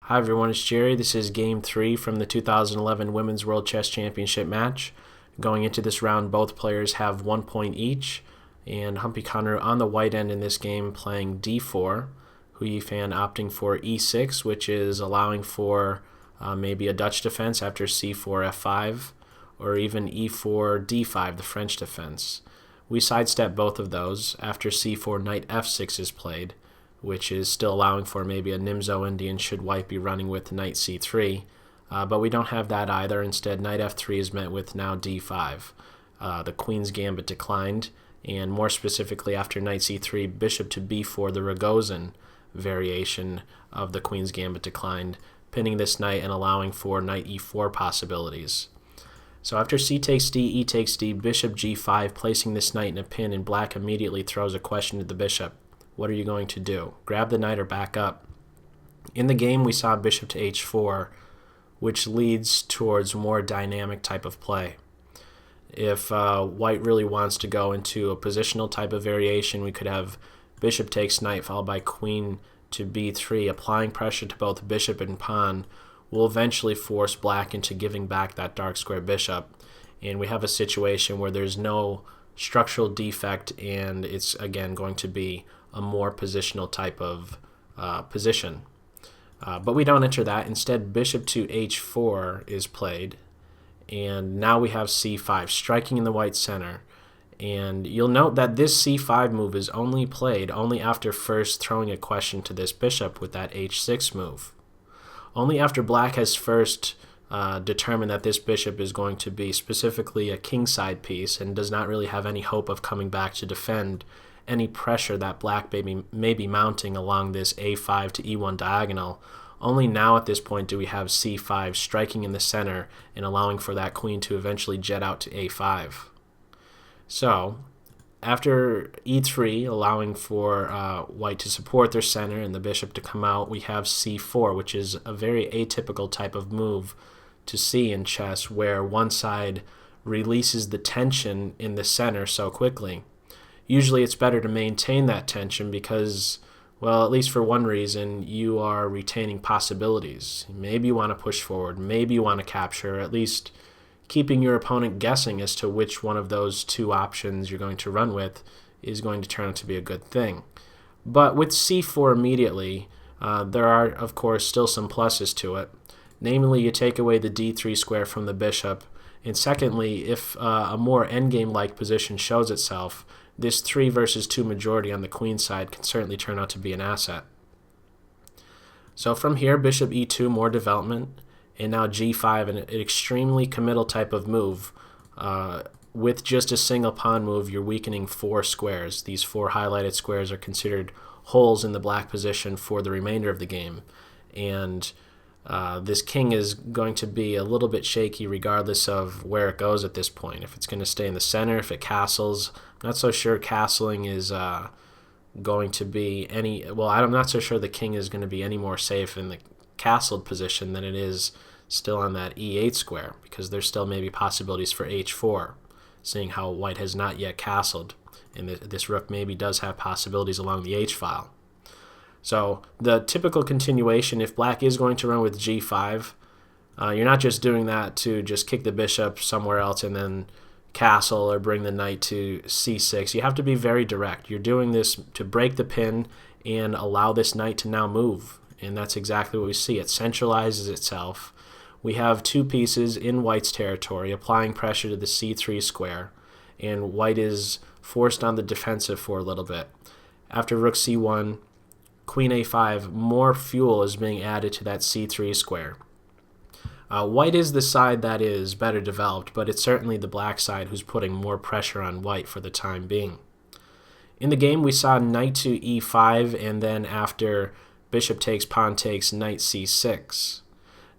Hi everyone, it's Jerry. This is Game 3 from the 2011 Women's World Chess Championship match. Going into this round, both players have 1 point each, and Humpy Koneru on the white end in this game playing d4. Hou Yifan opting for e6, which is allowing for maybe a Dutch defense after c4 f5, or even e4 d5, the French defense. We sidestep both of those after c4 knight f6 is played, which is still allowing for maybe a Nimzo Indian should white be running with knight c3. But we don't have that either. Instead, knight f3 is met with now d5. The queen's gambit declined, and more specifically after knight c3, bishop to b4, the Ragozin variation of the queen's gambit declined, pinning this knight and allowing for knight e4 possibilities. So after c takes d, e takes d, bishop g5, placing this knight in a pin, and black immediately throws a question to the bishop. What are you going to do? Grab the knight or back up? In the game, we saw bishop to h4, which leads towards more dynamic type of play. If white really wants to go into a positional type of variation, we could have bishop takes knight followed by queen to b3, applying pressure to both bishop and pawn will eventually force black into giving back that dark square bishop. And we have a situation where there's no structural defect, and it's again going to be a more positional type of position. But we don't enter that. Instead, bishop to h4 is played, and now we have c5, striking in the white center. And you'll note that this c5 move is only played after first throwing a question to this bishop with that h6 move. Only after black has first determined that this bishop is going to be specifically a kingside piece and does not really have any hope of coming back to defend any pressure that black may be mounting along this a5 to e1 diagonal. Only now at this point do we have c5 striking in the center and allowing for that queen to eventually jet out to a5. So after e3, allowing for white to support their center and the bishop to come out, we have c4, which is a very atypical type of move to see in chess, where one side releases the tension in the center so quickly. Usually it's better to maintain that tension because, well, at least for one reason, you are retaining possibilities. Maybe you want to push forward, maybe you want to capture, or at least keeping your opponent guessing as to which one of those two options you're going to run with is going to turn out to be a good thing. But with c4 immediately, there are, of course, still some pluses to it. Namely, you take away the d3 square from the bishop, and secondly, if a more endgame-like position shows itself, this 3 versus 2 majority on the queen side can certainly turn out to be an asset. So from here, bishop e2, more development, and now g5, an extremely committal type of move. With just a single pawn move, you're weakening 4 squares. These 4 highlighted squares are considered holes in the black position for the remainder of the game. And this king is going to be a little bit shaky regardless of where it goes at this point. If it's going to stay in the center, if it castles. I'm not so sure castling is going to be any... Well, I'm not so sure the king is going to be any more safe in the castled position than it is still on that e8 square, because there's still maybe possibilities for h4, seeing how white has not yet castled, and this rook maybe does have possibilities along the h-file. So the typical continuation, if black is going to run with g5, you're not just doing that to just kick the bishop somewhere else and then castle or bring the knight to c6. You have to be very direct. You're doing this to break the pin and allow this knight to now move, and that's exactly what we see. It centralizes itself. We have 2 pieces in white's territory applying pressure to the c3 square, and white is forced on the defensive for a little bit. After rook c1, queen a5, more fuel is being added to that c3 square. White is the side that is better developed, but it's certainly the black side who's putting more pressure on white for the time being. In the game, we saw knight to e5, and then after bishop takes, pawn takes, knight c6.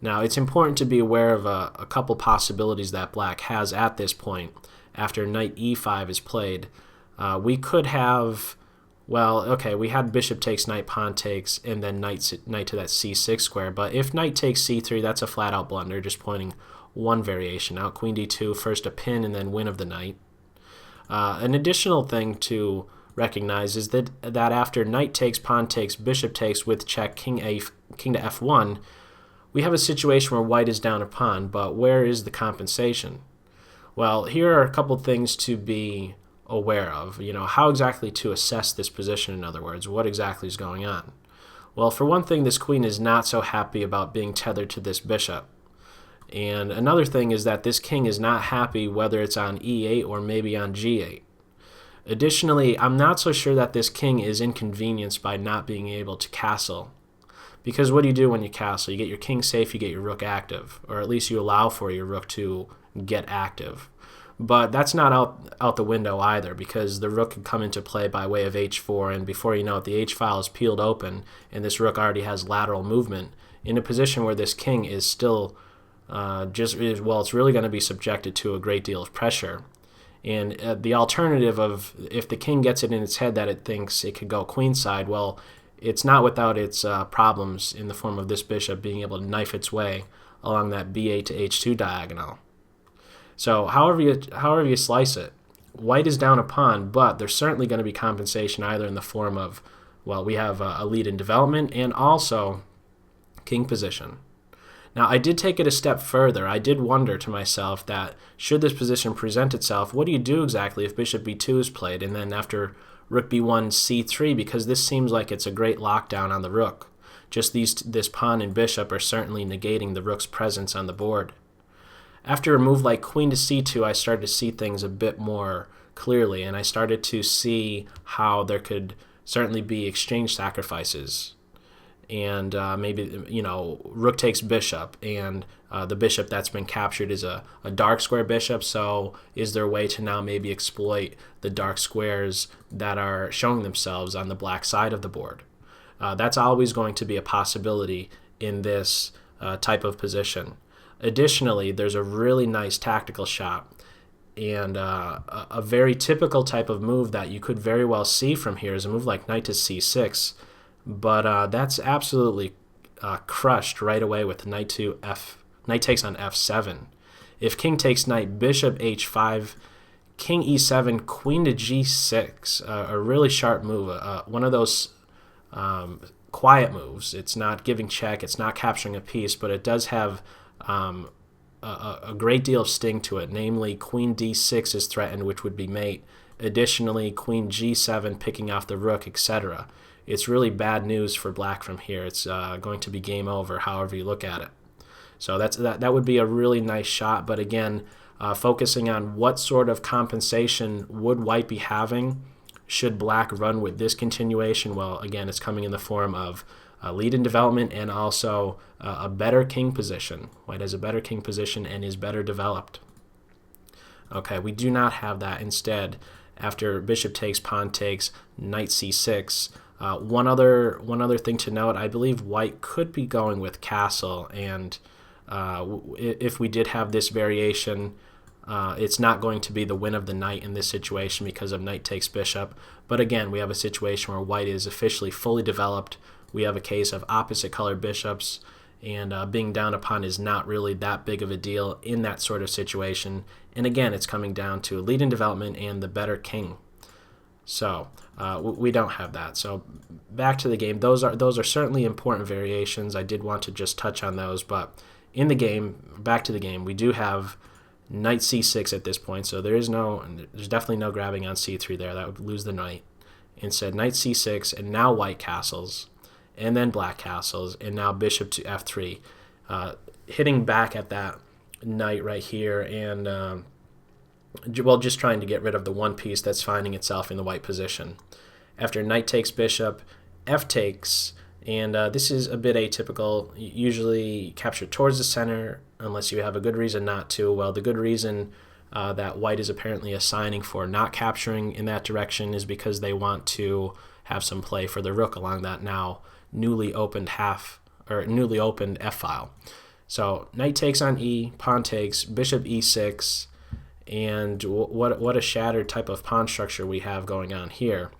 Now, it's important to be aware of a couple possibilities that black has at this point. After knight e5 is played, we could have... Well, okay, we had bishop takes, knight, pawn takes, and then knight to that c6 square. But if knight takes c3, that's a flat-out blunder, just pointing one variation out. Queen d2, first a pin and then win of the knight. An additional thing to recognize is that after knight takes, pawn takes, bishop takes with check, king to f1, we have a situation where white is down a pawn, but where is the compensation? Well, here are a couple things to be aware of. How exactly to assess this position, in other words, what exactly is going on? Well, for one thing, this queen is not so happy about being tethered to this bishop. And another thing is that this king is not happy whether it's on e8 or maybe on g8. Additionally, I'm not so sure that this king is inconvenienced by not being able to castle. Because what do you do when you castle? You get your king safe, you get your rook active, or at least you allow for your rook to get active. But that's not out the window either, because the rook can come into play by way of h4, and before you know it, the h-file is peeled open, and this rook already has lateral movement in a position where this king is still it's really going to be subjected to a great deal of pressure. And the alternative of if the king gets it in its head that it thinks it could go queenside, well, it's not without its problems in the form of this bishop being able to knife its way along that b8 to h2 diagonal. So however you slice it, white is down a pawn, but there's certainly going to be compensation either in the form of, well, we have a lead in development and also king position. Now, I did take it a step further. I did wonder to myself that should this position present itself, what do you do exactly if bishop b2 is played, and then after rook b1, c3, because this seems like it's a great lockdown on the rook. Just this pawn and bishop are certainly negating the rook's presence on the board. After a move like queen to c2, I started to see things a bit more clearly, and I started to see how there could certainly be exchange sacrifices. And maybe, rook takes bishop, and the bishop that's been captured is a dark square bishop, so is there a way to now maybe exploit the dark squares that are showing themselves on the black side of the board? That's always going to be a possibility in this type of position. Additionally, there's a really nice tactical shot, and a very typical type of move that you could very well see from here is a move like knight to c6, but that's absolutely crushed right away with knight takes on f7. If king takes knight, bishop h5, king e7, queen to g6, a really sharp move, one of those quiet moves. It's not giving check, it's not capturing a piece, but it does have a great deal of sting to it, namely queen d6 is threatened, which would be mate. Additionally, queen g7 picking off the rook, etc. It's really bad news for black from here. It's going to be game over however you look at it. So that would be a really nice shot, but again, focusing on what sort of compensation would white be having should black run with this continuation. Well, again, it's coming in the form of a lead in development and also a better king position. White has a better king position and is better developed. Okay, we do not have that. Instead, after bishop takes, pawn takes, knight c6. One other thing to note, I believe white could be going with castle, and if we did have this variation, it's not going to be the win of the knight in this situation because of knight takes bishop. But again, we have a situation where white is officially fully developed. We have a case of opposite colored bishops, and being down a pawn is not really that big of a deal in that sort of situation. And again, it's coming down to lead in development and the better king. So we don't have that. So back to the game. Those are certainly important variations. I did want to just touch on those, but in the game, back to the game, we do have knight c6 at this point. So there's definitely no grabbing on c3 there. That would lose the knight. Instead, knight c6, and now white castles, and then black castles, and now bishop to f3, hitting back at that knight right here, and just trying to get rid of the one piece that's finding itself in the white position. After knight takes bishop, f takes, and this is a bit atypical. Usually captured towards the center unless you have a good reason not to. Well, the good reason that white is apparently assigning for not capturing in that direction is because they want to have some play for the rook along that now newly opened f-file. So knight takes on e, pawn takes, bishop e6, and what a shattered type of pawn structure we have going on here.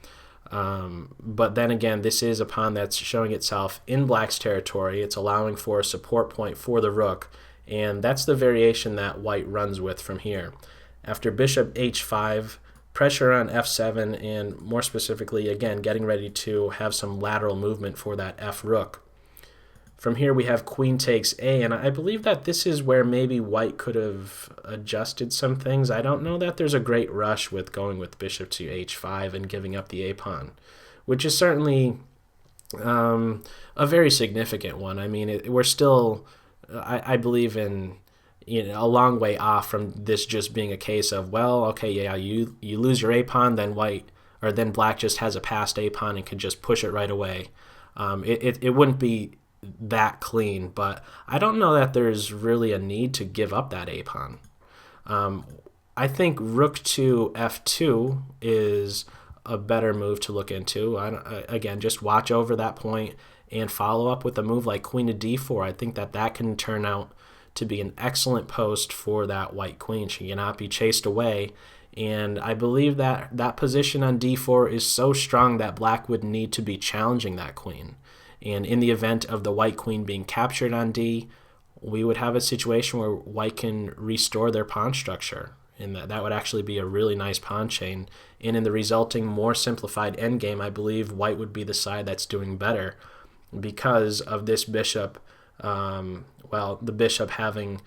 But then again, this is a pawn that's showing itself in black's territory. It's allowing for a support point for the rook, and that's the variation that white runs with from here. After bishop h5, pressure on f7, and more specifically, again, getting ready to have some lateral movement for that f rook. From here, we have queen takes a, and I believe that this is where maybe white could have adjusted some things. I don't know that there's a great rush with going with bishop to h5 and giving up the a pawn, which is certainly a very significant one. I mean, we're still, I believe, in a long way off from this just being a case of, well, okay, yeah, you lose your a pawn, then then black just has a passed a pawn and can just push it right away. It wouldn't be that clean, but I don't know that there's really a need to give up that a pawn. I think rook to f2 is a better move to look into. Again, just watch over that point and follow up with a move like queen to d4. I think that can turn out to be an excellent post for that white queen. She cannot be chased away, and I believe that position on d4 is so strong that black would need to be challenging that queen. And in the event of the white queen being captured on d, we would have a situation where white can restore their pawn structure, and that would actually be a really nice pawn chain. And in the resulting more simplified endgame, I believe white would be the side that's doing better because of this bishop, the bishop having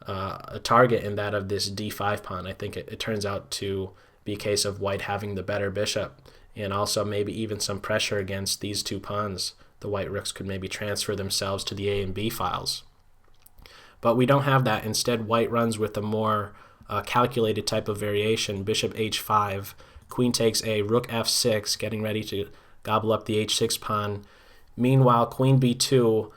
a target in that of this d5 pawn. I think it turns out to be a case of white having the better bishop, and also maybe even some pressure against these two pawns. The white rooks could maybe transfer themselves to the a and b files. But we don't have that. Instead, white runs with a more calculated type of variation. Bishop h5, queen takes a, rook f6, getting ready to gobble up the h6 pawn. Meanwhile, queen b2,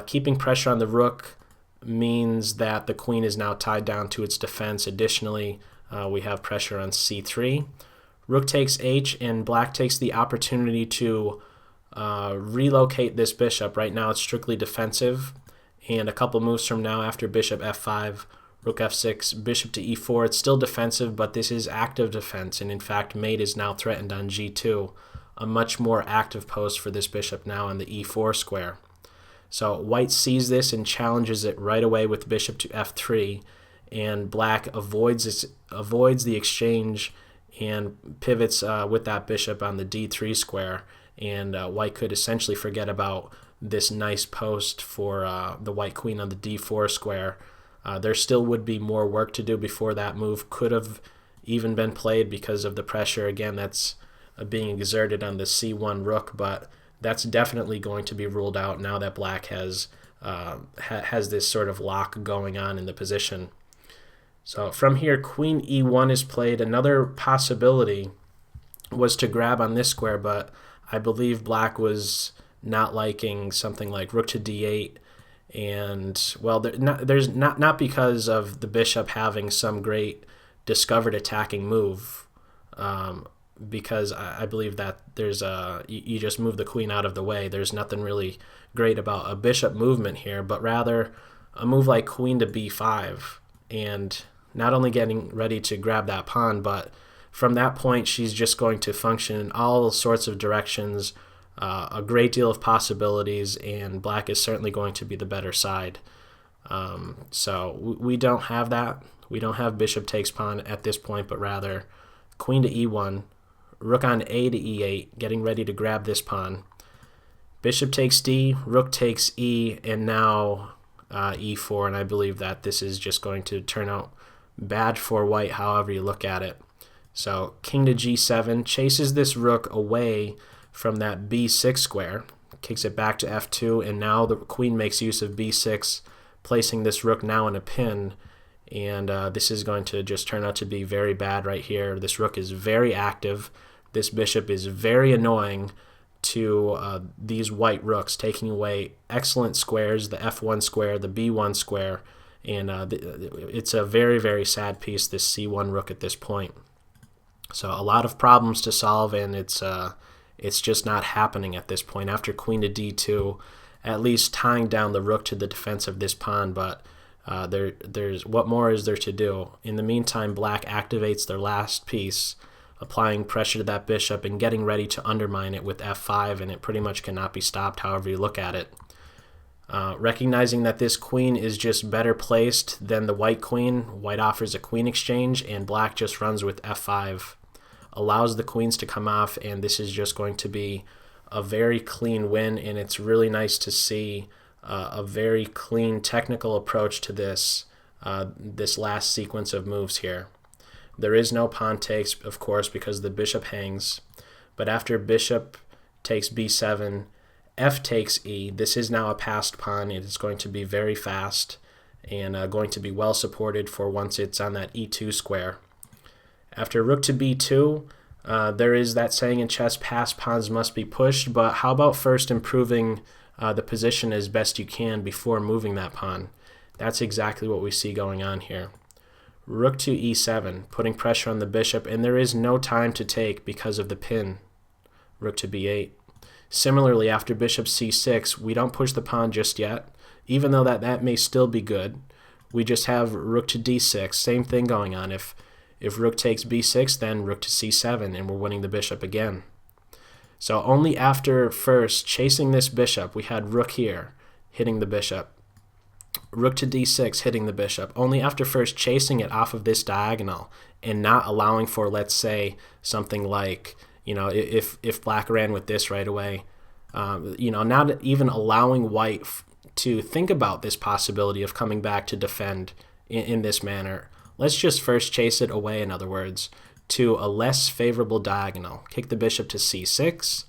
keeping pressure on the rook means that the queen is now tied down to its defense. Additionally, we have pressure on c3. Rook takes h, and black takes the opportunity to relocate this bishop. Right now it's strictly defensive, and a couple moves from now, after bishop f5, rook f6, bishop to e4, it's still defensive, but this is active defense, and in fact mate is now threatened on g2, a much more active post for this bishop now on the e4 square. So white sees this and challenges it right away with bishop to f3, and black avoids the exchange and pivots with that bishop on the d3 square, and white could essentially forget about this nice post for the white queen on the d4 square. There still would be more work to do before that move could have even been played because of the pressure, again, that's being exerted on the c1 rook, but that's definitely going to be ruled out now that black has this sort of lock going on in the position. So from here, queen e1 is played. Another possibility was to grab on this square, but I believe black was not liking something like rook to d8, and well, there's not because of the bishop having some great discovered attacking move, because I believe that there's you just move the queen out of the way. There's nothing really great about a bishop movement here, but rather a move like queen to b5, and not only getting ready to grab that pawn, but from that point, she's just going to function in all sorts of directions, a great deal of possibilities, and black is certainly going to be the better side. So we don't have that. We don't have bishop takes pawn at this point, but rather queen to e1, rook on a to e8, getting ready to grab this pawn. Bishop takes d, rook takes e, and now e4, and I believe that this is just going to turn out bad for white however you look at it. So king to g7 chases this rook away from that b6 square, kicks it back to f2, and now the queen makes use of b6, placing this rook now in a pin, and this is going to just turn out to be very bad right here. This rook is very active. This bishop is very annoying to these white rooks, taking away excellent squares, the f1 square, the b1 square, and it's a very, very sad piece, this c1 rook at this point. So a lot of problems to solve, and it's just not happening at this point. After queen to d2, at least tying down the rook to the defense of this pawn, but there's what more is there to do? In the meantime, black activates their last piece, applying pressure to that bishop and getting ready to undermine it with f5, and it pretty much cannot be stopped however you look at it. Recognizing that this queen is just better placed than the white queen, white offers a queen exchange, and black just runs with f5. allows the queens to come off, and this is just going to be a very clean win, and it's really nice to see a very clean technical approach to this this last sequence of moves here. There is no pawn takes, of course, because the bishop hangs, but after bishop takes b7, f takes e, this is now a passed pawn. It is going to be very fast and going to be well supported for once it's on that e2 square. After rook to b2, there is that saying in chess, passed pawns must be pushed, but how about first improving the position as best you can before moving that pawn? That's exactly what we see going on here. Rook to e7, putting pressure on the bishop, and there is no time to take because of the pin. Rook to b8. Similarly, after bishop c6, we don't push the pawn just yet, even though that may still be good. We just have rook to d6, same thing going on. If rook takes b6, then rook to c7, and we're winning the bishop again. So only after first chasing this bishop, we had rook here, hitting the bishop. Rook to d6, hitting the bishop. Only after first chasing it off of this diagonal and not allowing for, let's say, something like, if black ran with this right away, not even allowing white to think about this possibility of coming back to defend in this manner. Let's just first chase it away, in other words, to a less favorable diagonal. Kick the bishop to c6,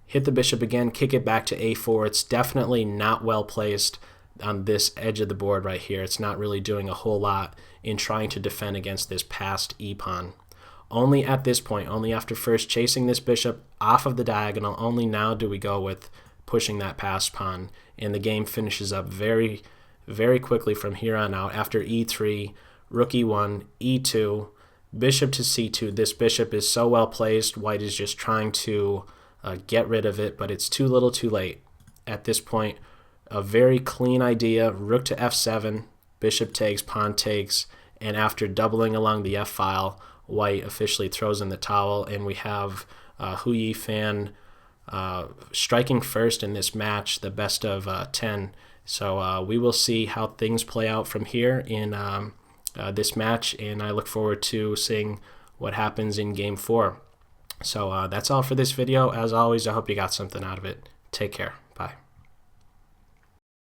hit the bishop again, kick it back to a4. It's definitely not well placed on this edge of the board right here. It's not really doing a whole lot in trying to defend against this passed e-pawn. Only at this point, only after first chasing this bishop off of the diagonal, only now do we go with pushing that passed pawn, and the game finishes up very, very quickly from here on out. After e3, rook e1, e2, bishop to c2. This bishop is so well placed, white is just trying to get rid of it, but it's too little too late. At this point, a very clean idea, rook to f7, bishop takes, pawn takes, and after doubling along the f-file, white officially throws in the towel, and we have Hou Yifan striking first in this match, the best of 10. So we will see how things play out from here in this match, and I look forward to seeing what happens in game 4. So that's all for this video. As always, I hope you got something out of it. Take care. Bye.